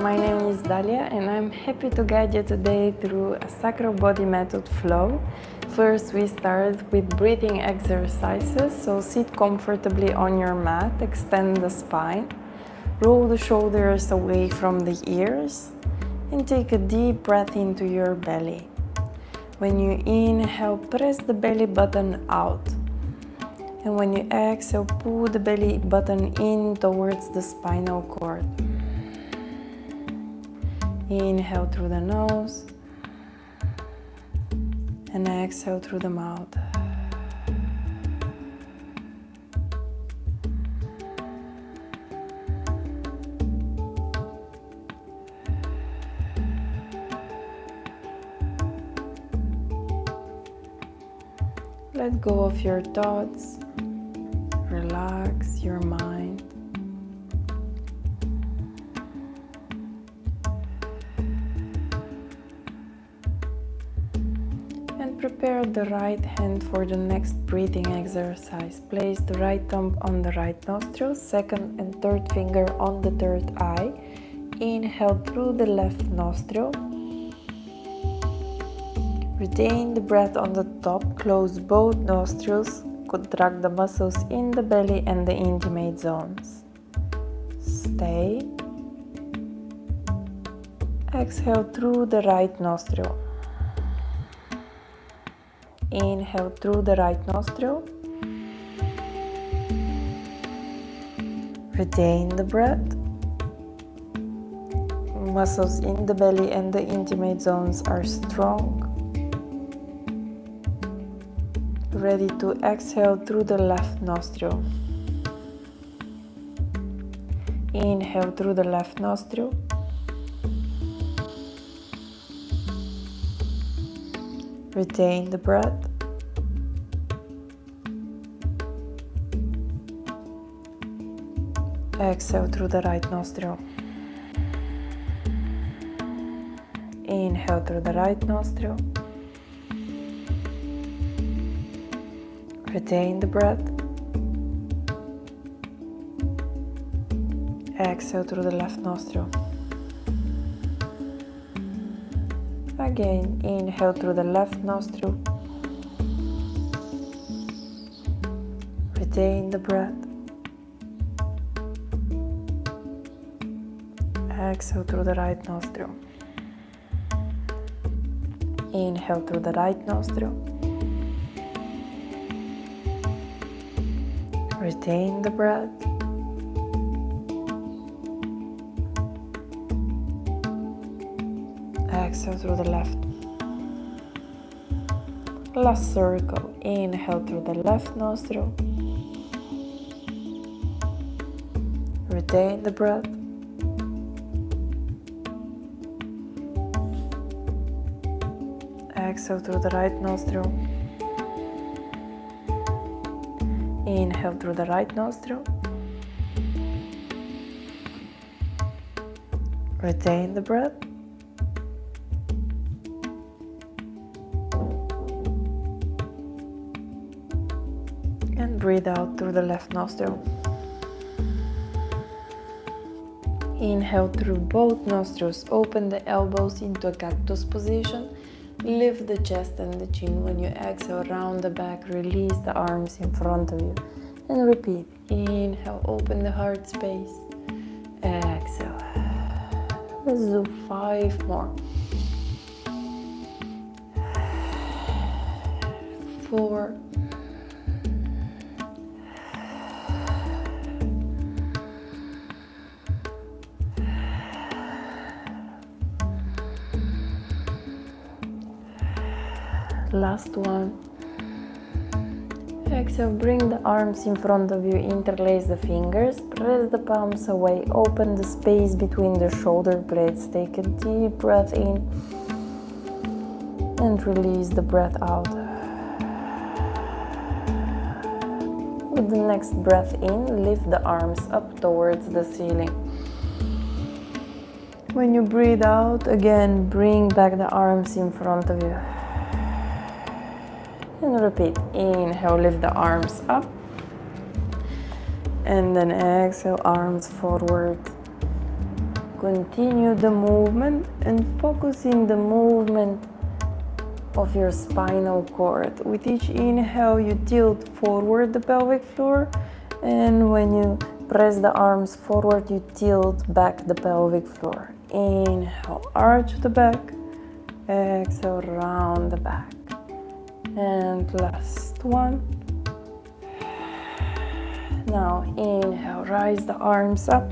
my name is Daliya and I'm happy to guide you today through a Sacral Body Method flow. First we start with breathing exercises, so sit comfortably on your mat, extend the spine, roll the shoulders away from the ears and take a deep breath into your belly. When you inhale, press the belly button out. And when you exhale, pull the belly button in towards the spinal cord. Inhale through the nose and exhale through the mouth. Let go of your thoughts. Relax your mind. And prepare the right hand for the next breathing exercise. Place the right thumb on the right nostril, second and third finger on the third eye. Inhale through the left nostril. Retain the breath on the top, close both nostrils, contract the muscles in the belly and the intimate zones. Stay. Exhale through the right nostril. Inhale through the right nostril. Retain the breath. Muscles in the belly and the intimate zones are strong. Ready to exhale through the left nostril. Inhale through the left nostril. Retain the breath. Exhale through the right nostril. Inhale through the right nostril. Retain the breath. Exhale through the left nostril. Again, inhale through the left nostril. Retain the breath. Exhale through the right nostril. Inhale through the right nostril. Retain the breath. Exhale through the left. Last circle. Inhale through the left nostril. Retain the breath. Exhale through the right nostril. Inhale through the right nostril. Retain the breath. And breathe out through the left nostril. Inhale through both nostrils. Open the elbows into a cactus position. Lift the chest and the chin. When you exhale, round the back, release the arms in front of you. And repeat. Inhale, open the heart space. Exhale. Let's do 5 more. 4. 'Last one. Exhale, bring the arms in front of you, interlace the fingers, press the palms away, open the space between the shoulder blades, take a deep breath in and release the breath out. With the next breath in, lift the arms up towards the ceiling. When you breathe out, again, bring back the arms in front of you. And repeat. Inhale, lift the arms up. And then exhale, arms forward. Continue the movement and focus in the movement of your spinal cord. With each inhale, you tilt forward the pelvic floor, and when you press the arms forward, you tilt back the pelvic floor. Inhale, arch the back. Exhale, round the back. And last one. Now inhale, rise the arms up.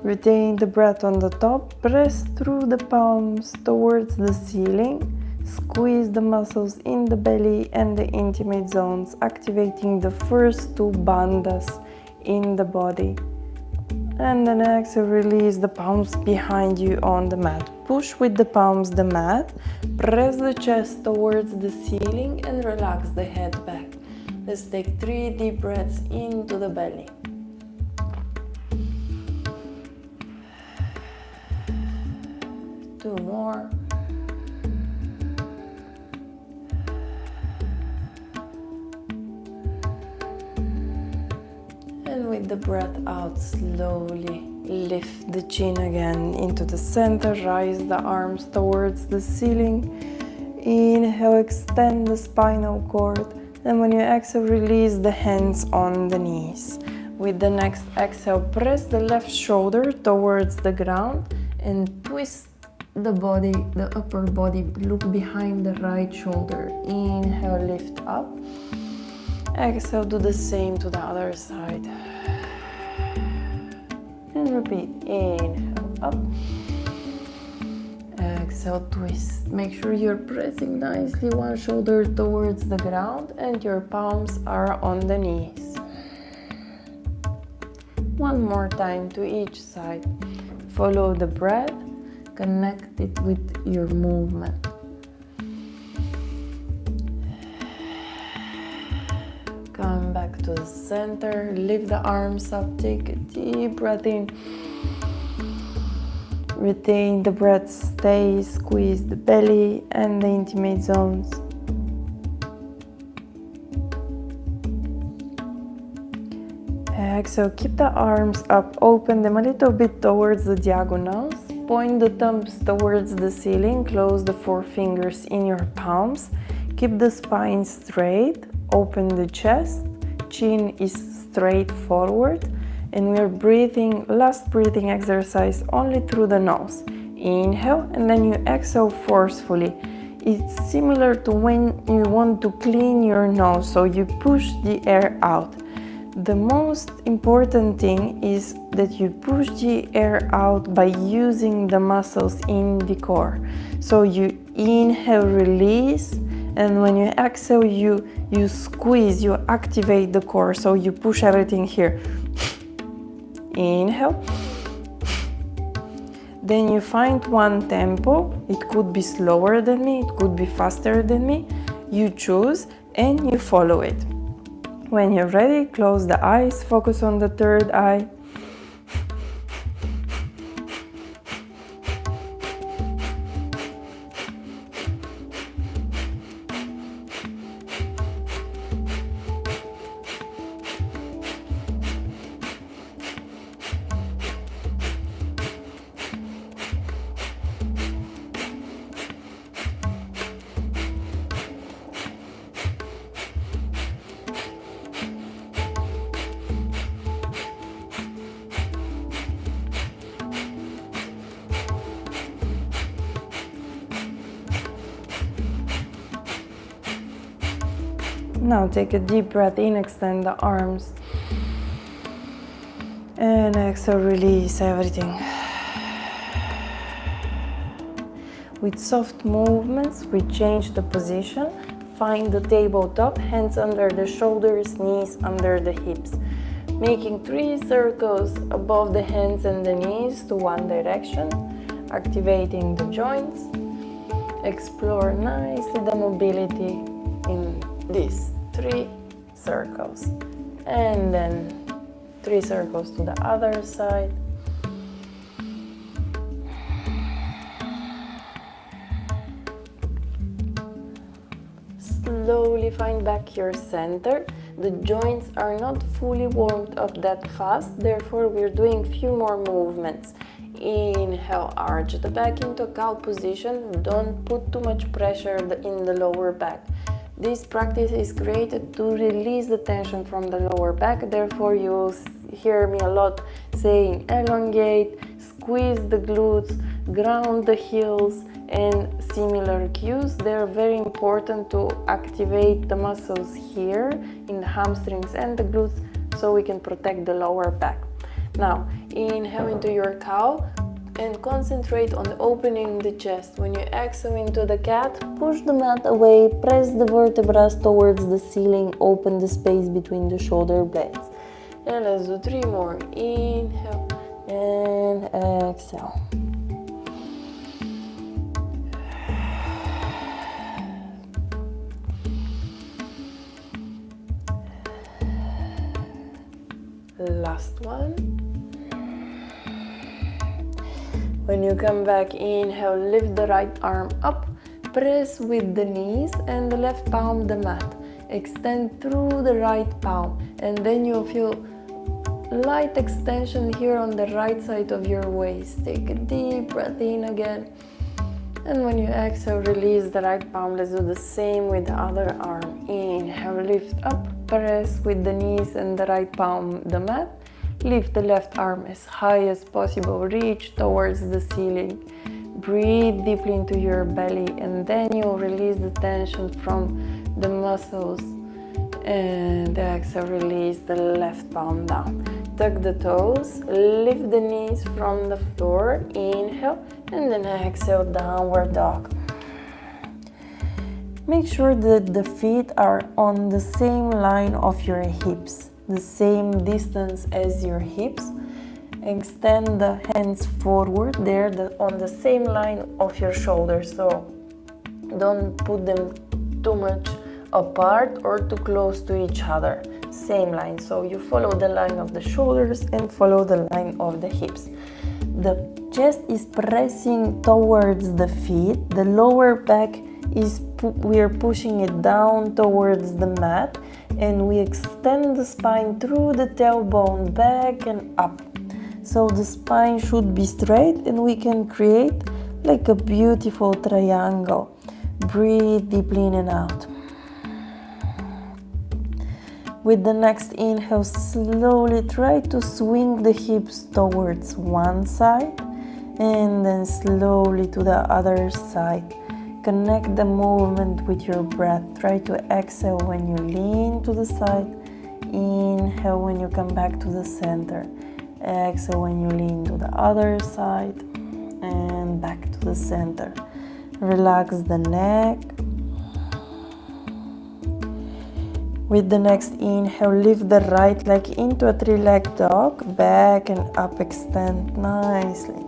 Retain the breath on the top. Press through the palms towards the ceiling. Squeeze the muscles in the belly and the intimate zones, activating the first two bandhas in the body. And then exhale, release the palms behind you on the mat. Push with the palms the mat. Press the chest towards the ceiling and relax the head back. Let's take 3 deep breaths into the belly. Two more. And with the breath out, slowly lift the chin again into the center. Rise the arms towards the ceiling. Inhale, extend the spinal cord. And when you exhale, release the hands on the knees. With the next exhale, press the left shoulder towards the ground and twist the body, the upper body. Look behind the right shoulder. Inhale, lift up. Exhale, do the same to the other side. And repeat. Inhale, up. Exhale, twist. Make sure you're pressing nicely one shoulder towards the ground and your palms are on the knees. One more time to each side. Follow the breath. Connect it with your movement. Come back to the center. Lift the arms up. Take a deep breath in. Retain the breath. Stay. Squeeze the belly and the intimate zones. Exhale. Keep the arms up. Open them a little bit towards the diagonals. Point the thumbs towards the ceiling. Close the 4 fingers in your palms. Keep the spine straight. Open the chest. Chin is straight forward. And we're breathing, last breathing exercise only through the nose. Inhale and then you exhale forcefully. It's similar to when you want to clean your nose, so you push the air out. The most important thing is that you push the air out by using the muscles in the core. So you inhale, release, and when you exhale, you squeeze, you activate the core, so you push everything here. Inhale. Then you find one tempo. It could be slower than me, it could be faster than me. You choose and you follow it. When you're ready, close the eyes, focus on the third eye. Now take a deep breath in, extend the arms. And exhale, release everything. With soft movements, we change the position. Find the tabletop, hands under the shoulders, knees under the hips. Making 3 circles above the hands and the knees to one direction. Activating the joints. Explore nicely the mobility in these 3 circles. And then 3 circles to the other side. Slowly find back your center. The joints are not fully warmed up that fast, therefore we're doing few more movements. Inhale, arch the back into cow position. Don't put too much pressure in the lower back. This practice is created to release the tension from the lower back, therefore you'll hear me a lot saying elongate, squeeze the glutes, ground the heels, and similar cues. They're very important to activate the muscles here in the hamstrings and the glutes so we can protect the lower back. Now, inhale into your cow and concentrate on opening the chest. When you exhale into the cat, push the mat away, press the vertebrae towards the ceiling, open the space between the shoulder blades. And let's do 3 more. Inhale and exhale. Last one. When you come back, inhale, lift the right arm up, press with the knees and the left palm the mat. Extend through the right palm, and then you'll feel light extension here on the right side of your waist. Take a deep breath in again. And when you exhale, release the right palm. Let's do the same with the other arm. Inhale, lift up, press with the knees and the right palm the mat. Lift the left arm as high as possible. Reach towards the ceiling. Breathe deeply into your belly, and then you'll release the tension from the muscles. And exhale, release the left palm down. Tuck the toes, lift the knees from the floor. Inhale, and then exhale, downward dog. Make sure that the feet are on the same line of your hips, the same distance as your hips. Extend the hands forward there, on the same line of your shoulders. So don't put them too much apart or too close to each other. Same line. So you follow the line of the shoulders and follow the line of the hips. The chest is pressing towards the feet. The lower back is we are pushing it down towards the mat, and we extend the spine through the tailbone back and up. So the spine should be straight, and we can create like a beautiful triangle. Breathe deeply in and out. With the next inhale, slowly try to swing the hips towards one side and then slowly to the other side. Connect the movement with your breath. Try to exhale when you lean to the side. Inhale when you come back to the center. Exhale when you lean to the other side and back to the center. Relax the neck. With the next inhale, lift the right leg into a 3-leg dog. Back and up, extend nicely.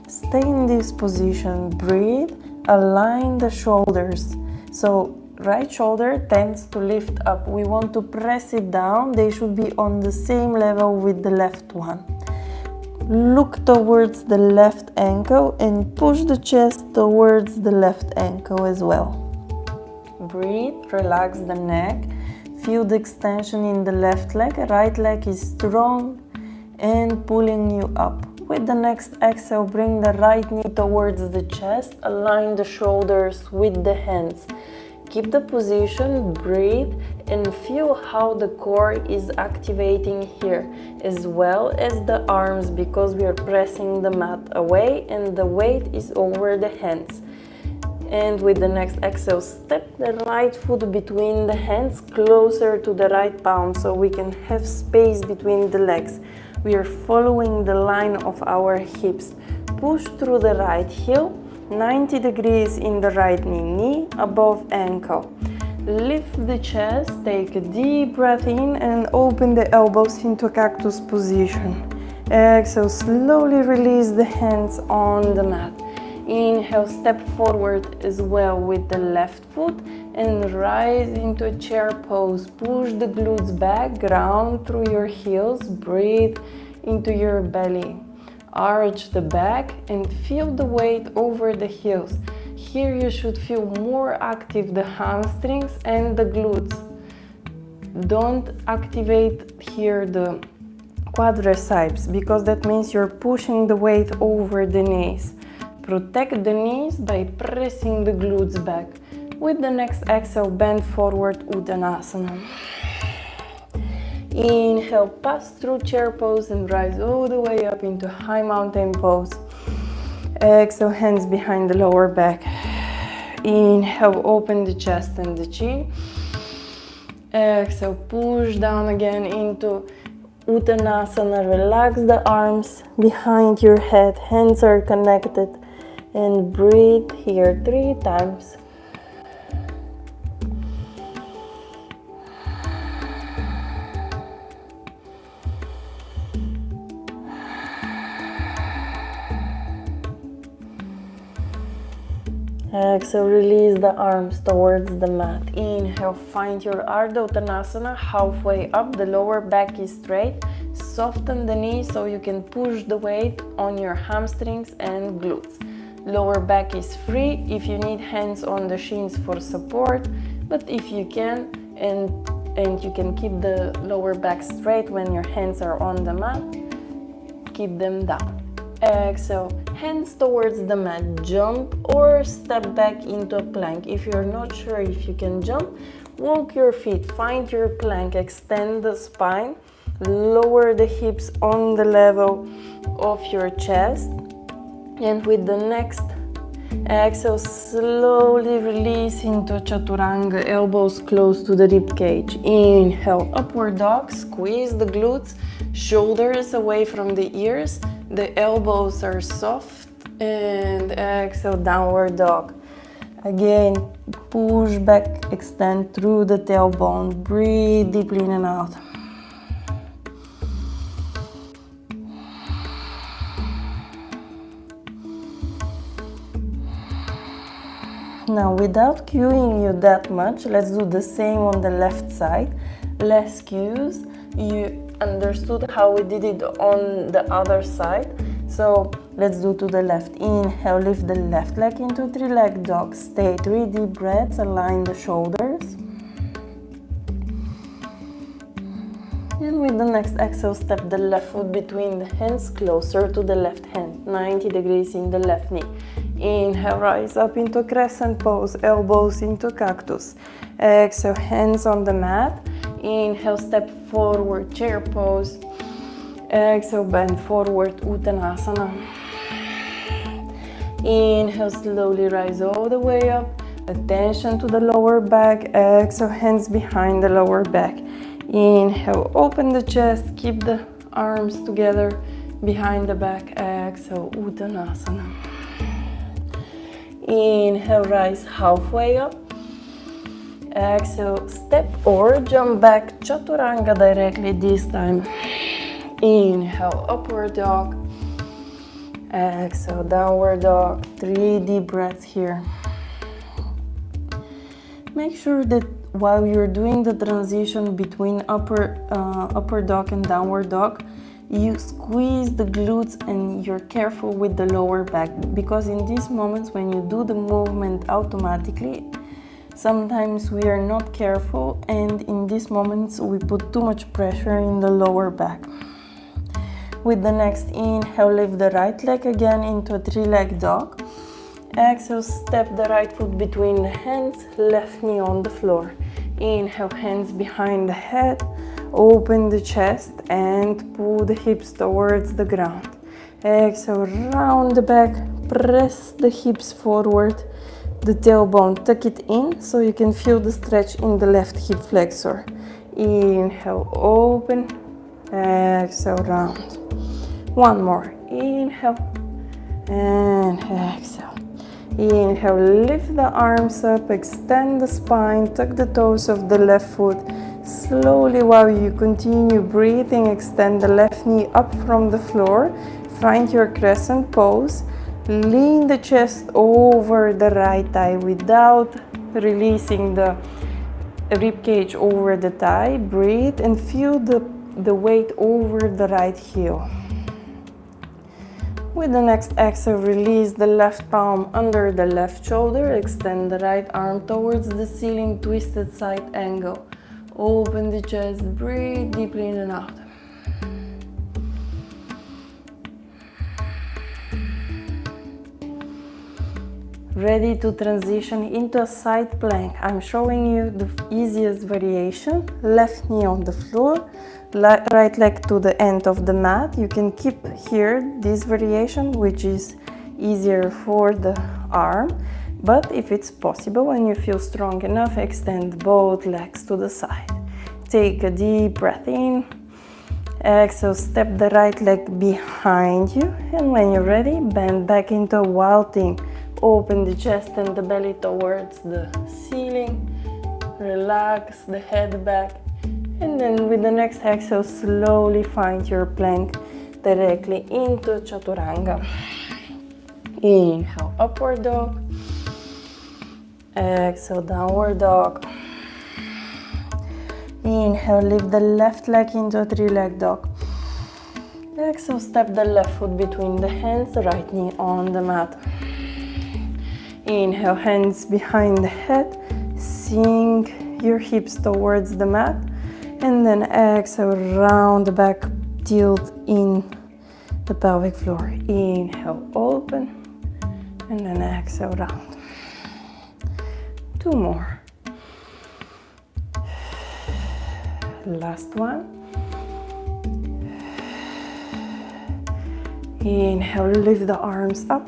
Stay in this position. Breathe. Align the shoulders. So right shoulder tends to lift up. We want to press it down. They should be on the same level with the left one. Look towards the left ankle and push the chest towards the left ankle as well. Breathe, relax the neck. Feel the extension in the left leg. Right leg is strong and pulling you up. With the next exhale, bring the right knee towards the chest. Align the shoulders with the hands. Keep the position, breathe, and feel how the core is activating here, as well as the arms, because we are pressing the mat away and the weight is over the hands. And with the next exhale, step the right foot between the hands closer to the right palm so we can have space between the legs. We are following the line of our hips. Push through the right heel, 90 degrees in the right knee above ankle. Lift the chest, take a deep breath in and open the elbows into cactus position. Exhale, slowly release the hands on the mat. Inhale, step forward as well with the left foot and rise into a chair pose. Push the glutes back, ground through your heels, breathe into your belly. Arch the back and feel the weight over the heels. Here you should feel more active the hamstrings and the glutes. Don't activate here the quadriceps because that means you're pushing the weight over the knees. Protect the knees by pressing the glutes back. With the next exhale, bend forward, Uttanasana. Inhale, pass through chair pose and rise all the way up into high mountain pose. Exhale, hands behind the lower back. Inhale, open the chest and the chin. Exhale, push down again into Uttanasana. Relax the arms behind your head, hands are connected, and breathe here 3 times. Exhale, release the arms towards the mat. Inhale, find your Ardha Uttanasana, halfway up, the lower back is straight. Soften the knees so you can push the weight on your hamstrings and glutes. Lower back is free if you need hands on the shins for support, but if you can, and you can keep the lower back straight when your hands are on the mat, keep them down. Exhale, hands towards the mat, jump or step back into a plank. If you're not sure if you can jump, walk your feet, find your plank, extend the spine, lower the hips on the level of your chest, and with the next exhale, slowly release into Chaturanga, elbows close to the rib cage. Inhale, upward dog, squeeze the glutes, shoulders away from the ears. The elbows are soft, and exhale, downward dog. Again, push back, extend through the tailbone. Breathe deeply in and out. Now, without cueing you that much, let's do the same on the left side. Less cues. You understood how we did it on the other side, so let's do to the left. Inhale, lift the left leg into 3-leg dog. Stay 3 deep breaths, align the shoulders, and with the next exhale, step the left foot between the hands, closer to the left hand, 90 degrees in the left knee. Inhale, rise up into crescent pose, elbows into cactus. Exhale, hands on the mat. Inhale, step forward, chair pose. Exhale, bend forward, Uttanasana. Inhale, slowly rise all the way up. Attention to the lower back. Exhale, hands behind the lower back. Inhale, open the chest, keep the arms together behind the back. Exhale, Uttanasana. Inhale, rise halfway up. Exhale, step or jump back, Chaturanga directly this time. Inhale, upward dog. Exhale, downward dog. 3 deep breaths here. Make sure that while you're doing the transition between upper dog and downward dog, you squeeze the glutes and you're careful with the lower back, because in these moments when you do the movement automatically, sometimes we are not careful, and in these moments we put too much pressure in the lower back. With the next inhale, lift the right leg again into a 3-leg dog. Exhale, step the right foot between the hands, left knee on the floor. Inhale, hands behind the head, open the chest and pull the hips towards the ground. Exhale, round the back, press the hips forward, the tailbone, tuck it in so you can feel the stretch in the left hip flexor. Inhale, open, exhale, round. One more, inhale and exhale. Inhale, lift the arms up, extend the spine, tuck the toes of the left foot. Slowly, while you continue breathing, extend the left knee up from the floor. Find your crescent pose. Lean the chest over the right thigh without releasing the rib cage over the thigh. Breathe and feel the weight over the right heel. With the next exhale, release the left palm under the left shoulder. Extend the right arm towards the ceiling, twisted side angle. Open the chest, breathe deeply in and out. Ready to transition into a side plank. I'm showing you the easiest variation. Left knee on the floor, right leg to the end of the mat. You can keep here this variation, which is easier for the arm. But if it's possible and you feel strong enough, extend both legs to the side. Take a deep breath in. Exhale, step the right leg behind you. And when you're ready, bend back into a wild thing. Open the chest and the belly towards the ceiling. Relax the head back. And then with the next exhale, slowly find your plank directly into Chaturanga. Inhale, upward dog. Exhale, downward dog. Inhale, lift the left leg into a three-leg dog. Exhale, step the left foot between the hands, right knee on the mat. Inhale, hands behind the head, sink your hips towards the mat, and then exhale, round back, tilt in the pelvic floor. Inhale, open, and then exhale, round. Two more. Last one. Inhale, lift the arms up.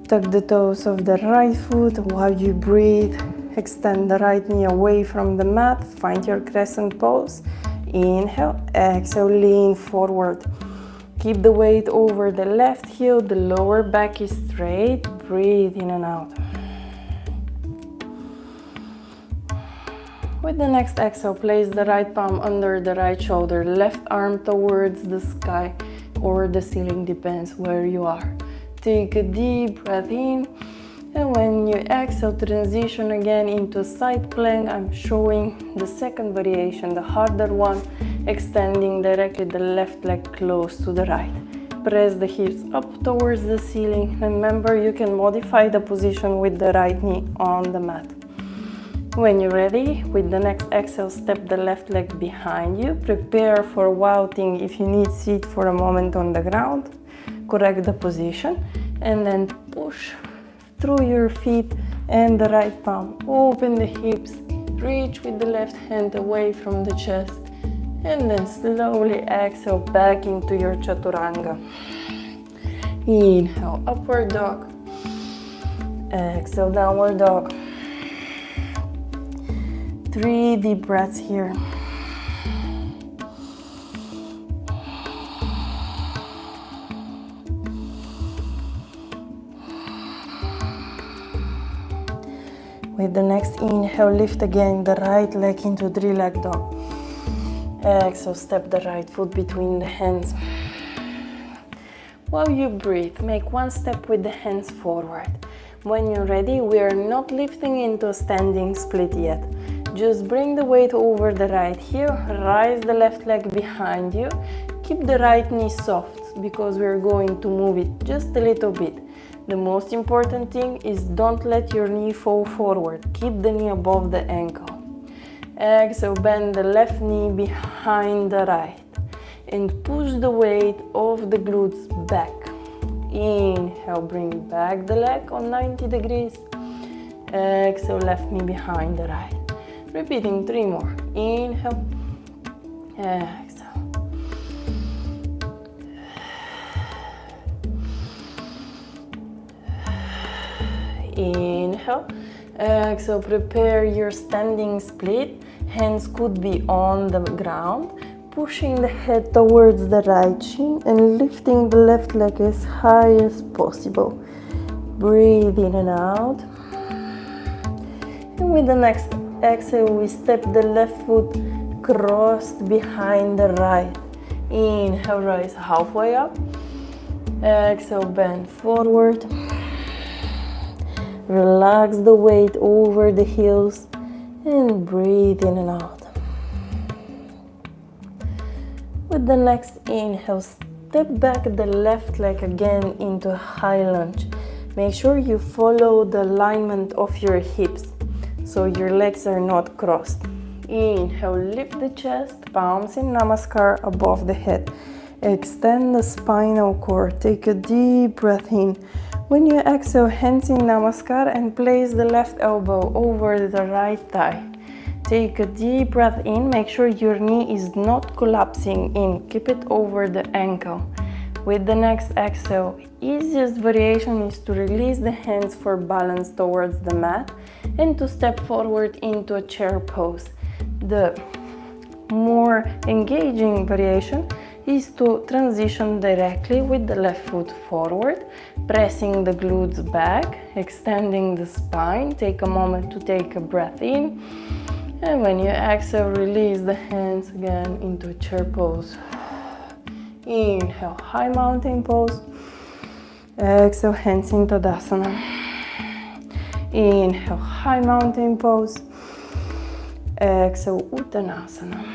Tuck the toes of the right foot while you breathe. Extend the right knee away from the mat. Find your crescent pose. Inhale, exhale, lean forward. Keep the weight over the left heel. The lower back is straight. Breathe in and out. With the next exhale, place the right palm under the right shoulder. Left arm towards the sky or the ceiling, depends where you are. Take a deep breath in, and when you exhale, transition again into side plank. I'm showing the second variation, the harder one, extending directly the left leg close to the right. Press the hips up towards the ceiling. Remember, you can modify the position with the right knee on the mat. When you're ready, with the next exhale, step the left leg behind you. Prepare for wild thing. If you need, sit for a moment on the ground. Correct the position and then push through your feet and the right palm. Open the hips, reach with the left hand away from the chest, and then slowly exhale back into your Chaturanga. Inhale, upward dog. Exhale, downward dog. 3 deep breaths here. With the next inhale, lift again the right leg into three-leg dog. Exhale, step the right foot between the hands. While you breathe, make one step with the hands forward. When you're ready, we are not lifting into a standing split yet. Just bring the weight over the right heel, rise the left leg behind you. Keep the right knee soft because we're going to move it just a little bit. The most important thing is don't let your knee fall forward. Keep the knee above the ankle. Exhale, bend the left knee behind the right and push the weight of the glutes back. Inhale, bring back the leg on 90 degrees. Exhale, left knee behind the right. Repeating 3 more. Inhale, exhale. Inhale, exhale, prepare your standing split. Hands could be on the ground, pushing the head towards the right shin and lifting the left leg as high as possible. Breathe in and out. And with the next exhale, we step the left foot crossed behind the right. Inhale, rise halfway up. Exhale, bend forward. Relax the weight over the heels and breathe in and out. With the next inhale, step back the left leg again into a high lunge. Make sure you follow the alignment of your hips so your legs are not crossed. Inhale, lift the chest, palms in Namaskar above the head. Extend the spinal cord. Take a deep breath in. When you exhale, hands in Namaskar and place the left elbow over the right thigh. Take a deep breath in. Make sure your knee is not collapsing in. Keep it over the ankle. With the next exhale, easiest variation is to release the hands for balance towards the mat and to step forward into a chair pose. The more engaging variation is to transition directly with the left foot forward, pressing the glutes back, extending the spine. Take a moment to take a breath in. And when you exhale, release the hands again into a chair pose. Inhale, high mountain pose. Exhale, hands in Tadasana. Inhale, high mountain pose. Exhale, Uttanasana.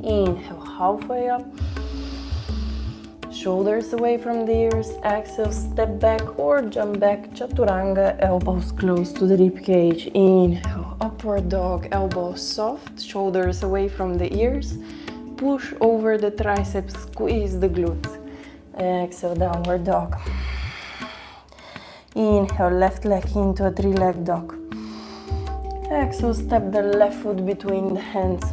Inhale, halfway up. Shoulders away from the ears. Exhale, step back or jump back. Chaturanga, elbows close to the rib cage. Inhale, upward dog, elbows soft. Shoulders away from the ears. Push over the triceps, squeeze the glutes. Exhale, downward dog. Inhale, left leg into a three-leg dog. Exhale, step the left foot between the hands.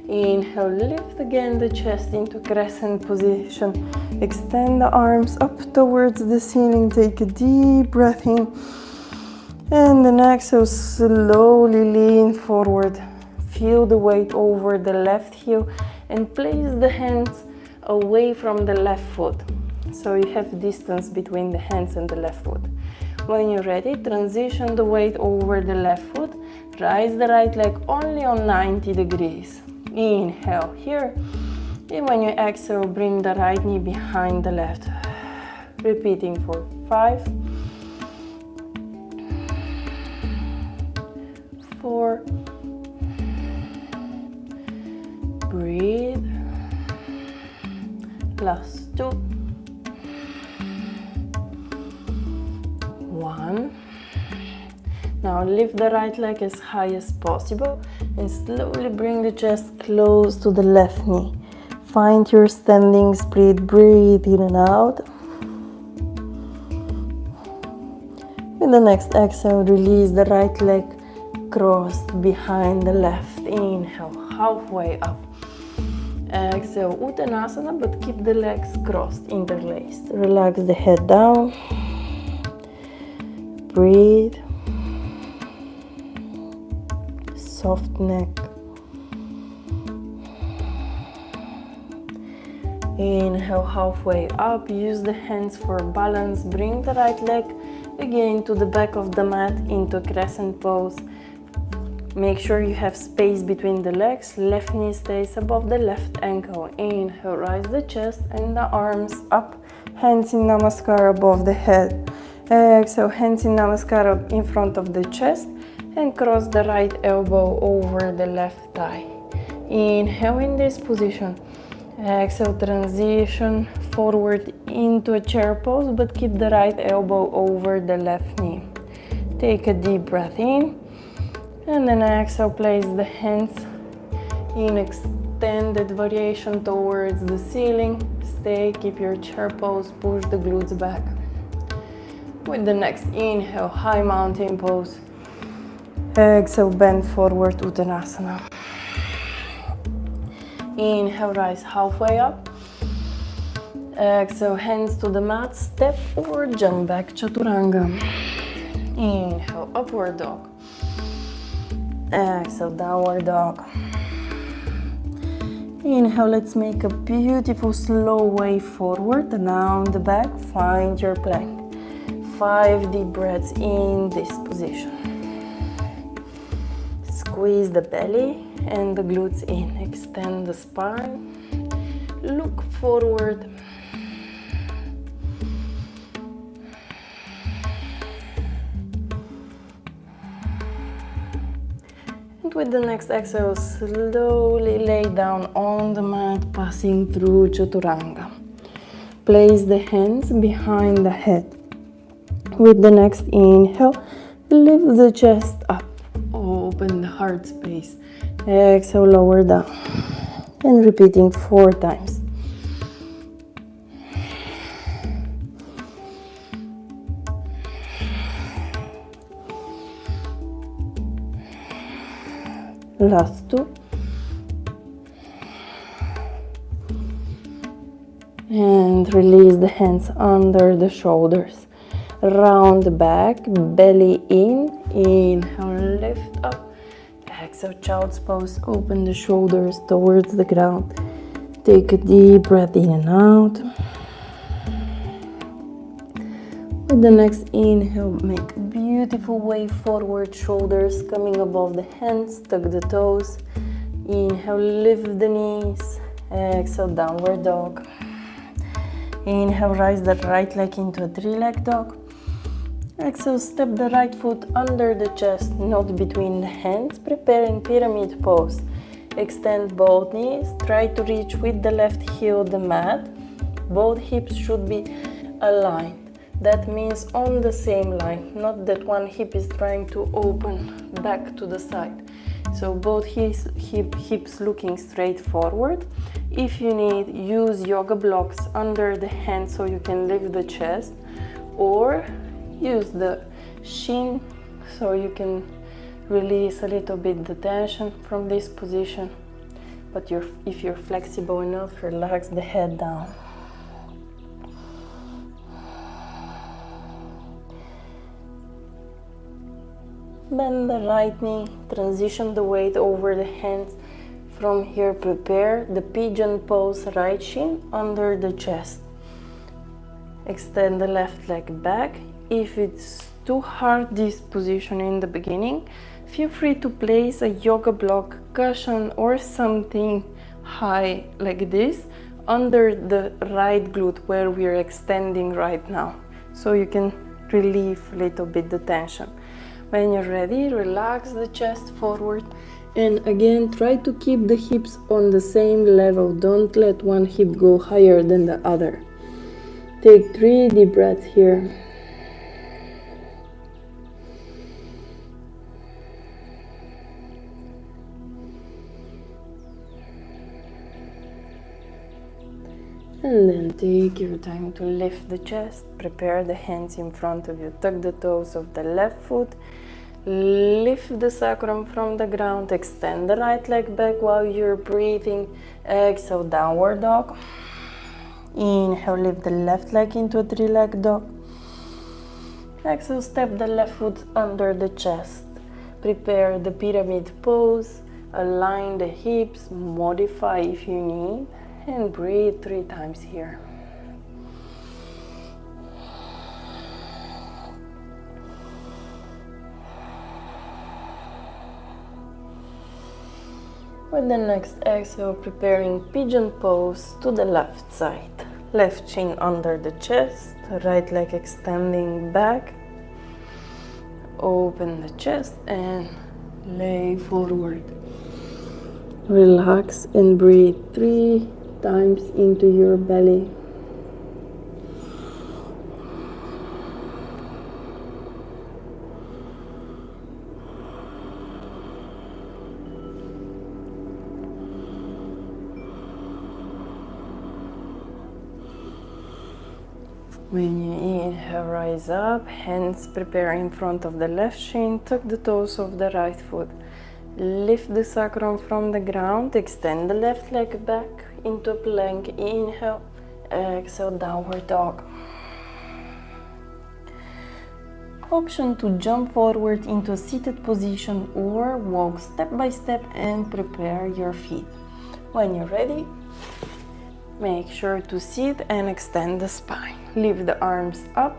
Inhale, lift again the chest into crescent position. Extend the arms up towards the ceiling. Take a deep breath in. And then exhale, slowly lean forward. Feel the weight over the left heel and place the hands away from the left foot. So you have distance between the hands and the left foot. When you're ready, transition the weight over the left foot. Rise the right leg only on 90 degrees. Inhale here. And when you exhale, bring the right knee behind the left. Repeating for 5, 4, breathe. Last 2, 1. Now lift the right leg as high as possible and slowly bring the chest close to the left knee. Find your standing split. Breathe in and out. With the next exhale, release the right leg crossed behind the left. Inhale, halfway up. Exhale, Uttanasana, but keep the legs crossed, interlaced. Relax the head down. Breathe. Soft neck. Inhale, halfway up. Use the hands for balance. Bring the right leg again to the back of the mat into crescent pose. Make sure you have space between the legs. Left knee stays above the left ankle. Inhale, rise the chest and the arms up. Hands in Namaskar above the head. Exhale, hands in Namaskar in front of the chest and cross the right elbow over the left thigh. Inhale in this position. Exhale, transition forward into a chair pose, but keep the right elbow over the left knee. Take a deep breath in. And then exhale, place the hands in extended variation towards the ceiling. Stay, keep your chair pose, push the glutes back. With the next inhale, high mountain pose. Exhale, bend forward, Uttanasana. Inhale, rise halfway up. Exhale, hands to the mat, step or jump back, Chaturanga. Inhale, upward dog. Exhale, downward dog. Inhale, let's make a beautiful slow way forward, around the back, find your plank. 5 deep breaths in this position. Squeeze the belly and the glutes in. Extend the spine. Look forward. And with the next exhale, slowly lay down on the mat, passing through Chaturanga. Place the hands behind the head. With the next inhale, lift the chest up. heart space. Exhale, lower down. And repeating 4 times. Last 2. And release the hands under the shoulders. Round the back, belly in. Inhale, lift up. Exhale, child's pose. Open the shoulders towards the ground. Take a deep breath in and out. With the next inhale, make a beautiful wave forward, shoulders coming above the hands, tuck the toes. Inhale, lift the knees. Exhale, downward dog. Inhale, rise that right leg into a 3-leg dog. Exhale, step the right foot under the chest, not between the hands, preparing pyramid pose. Extend both knees, try to reach with the left heel the mat. Both hips should be aligned. That means on the same line, not that one hip is trying to open back to the side. So both hips looking straight forward. If you need, use yoga blocks under the hands so you can lift the chest, or use the shin so you can release a little bit the tension from this position. But if you're flexible enough, relax the head down. Bend the right knee, transition the weight over the hands. From here, prepare the pigeon pose, right shin under the chest. Extend the left leg back. If it's too hard, this position in the beginning, feel free to place a yoga block, cushion or something high like this under the right glute where we're extending right now, so you can relieve a little bit the tension. When you're ready, relax the chest forward, and again try to keep the hips on the same level. Don't let one hip go higher than the other. Take 3 deep breaths here. And then take your time to lift the chest. Prepare the hands in front of you. Tuck the toes of the left foot. Lift the sacrum from the ground. Extend the right leg back while you're breathing. Exhale, downward dog. Inhale, lift the left leg into a 3-leg dog. Exhale, step the left foot under the chest. Prepare the pyramid pose. Align the hips. Modify if you need. And breathe 3 times here. With the next exhale, preparing pigeon pose to the left side. Left shin under the chest, right leg extending back. Open the chest and lay forward. Relax and breathe 3 times into your belly. When you inhale, rise up, hands prepare in front of the left shin, tuck the toes of the right foot. Lift the sacrum from the ground, extend the left leg back into plank. Inhale, exhale, downward dog. Option to jump forward into a seated position or walk step by step and prepare your feet. When you're ready, make sure to sit and extend the spine. Lift the arms up,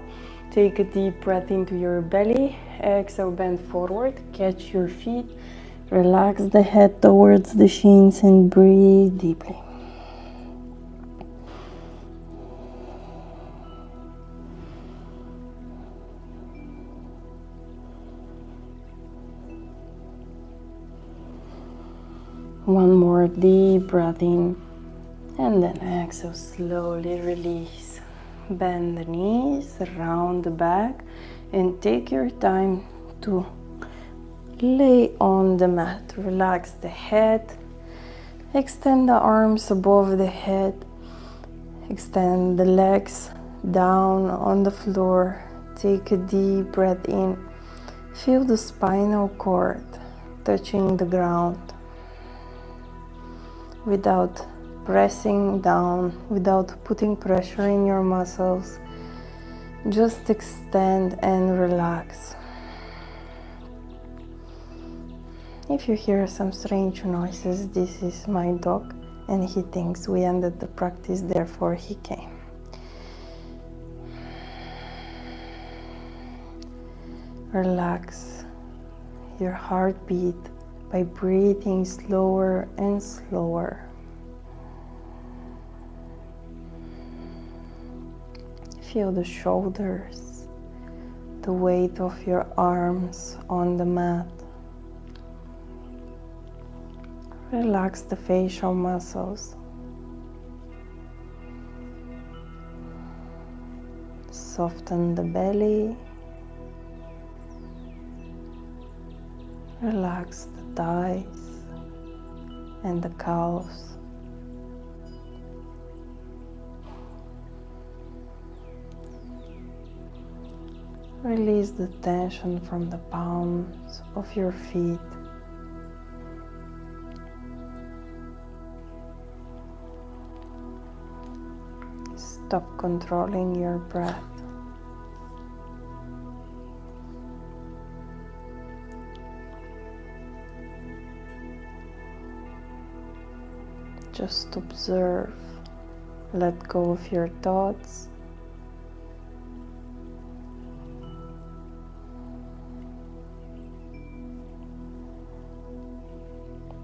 take a deep breath into your belly. Exhale, bend forward, catch your feet. Relax the head towards the shins and breathe deeply. One more deep breath in, and then exhale, slowly release. Bend the knees, round the back, and take your time to Lay on the mat, relax the head, extend the arms above the head, extend the legs down on the floor. Take a deep breath in. Feel the spinal cord touching the ground without pressing down, without putting pressure in your muscles. Just extend and relax. If you hear some strange noises, this is my dog, and he thinks we ended the practice, therefore he came. Relax your heartbeat by breathing slower and slower. Feel the shoulders, the weight of your arms on the mat. Relax the facial muscles. Soften the belly. Relax the thighs and the calves. Release the tension from the palms of your feet. Stop controlling your breath. Just observe. Let go of your thoughts.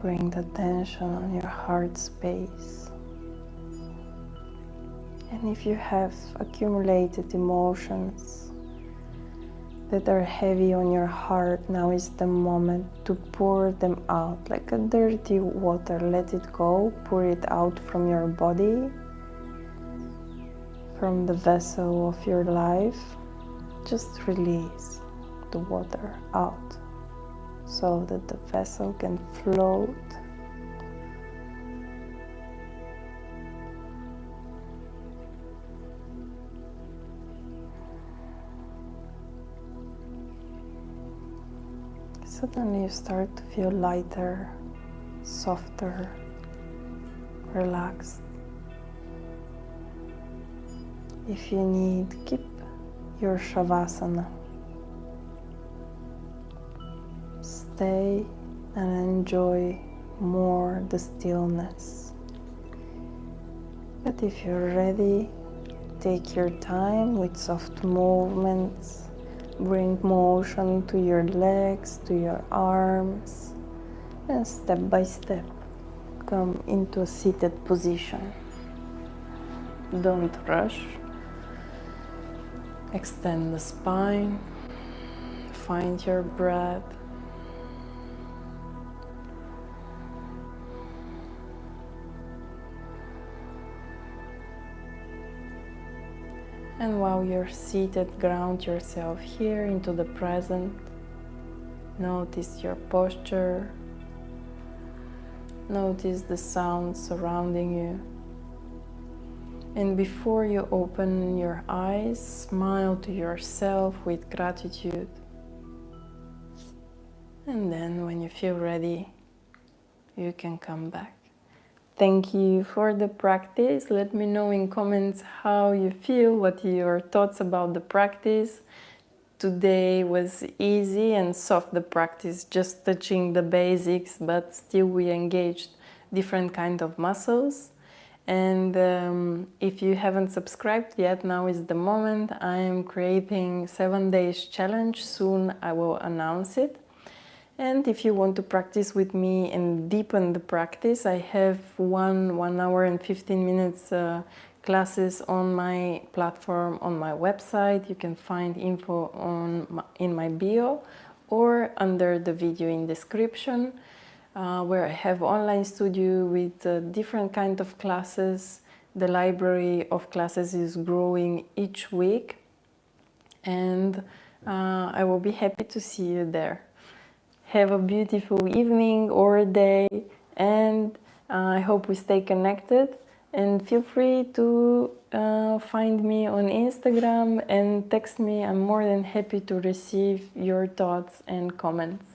Bring the attention on your heart space. And if you have accumulated emotions that are heavy on your heart, now is the moment to pour them out like a dirty water. Let it go, pour it out from your body, from the vessel of your life. Just release the water out so that the vessel can float. Suddenly you start to feel lighter, softer, relaxed. If you need, keep your shavasana. Stay and enjoy more the stillness. But if you're ready, take your time with soft movements. Bring motion to your legs, to your arms, and step by step come into a seated position. Don't rush. Extend the spine. Find your breath. And while you're seated, ground yourself here into the present. Notice your posture. Notice the sounds surrounding you. And before you open your eyes, smile to yourself with gratitude. And then when you feel ready, you can come back. Thank you for the practice. Let me know in comments how you feel, what your thoughts about the practice. Today was easy and soft, the practice, just touching the basics, but still we engaged different kind of muscles. And if you haven't subscribed yet, now is the moment. I am creating 7 days challenge. Soon I will announce it. And if you want to practice with me and deepen the practice, I have 1 hour and 15 minutes classes on my platform, on my website. You can find info in my bio or under the video in description, where I have online studio with different kind of classes. The library of classes is growing each week, and I will be happy to see you there. Have a beautiful evening or day, and I hope we stay connected. And feel free to find me on Instagram and text me. I'm more than happy to receive your thoughts and comments.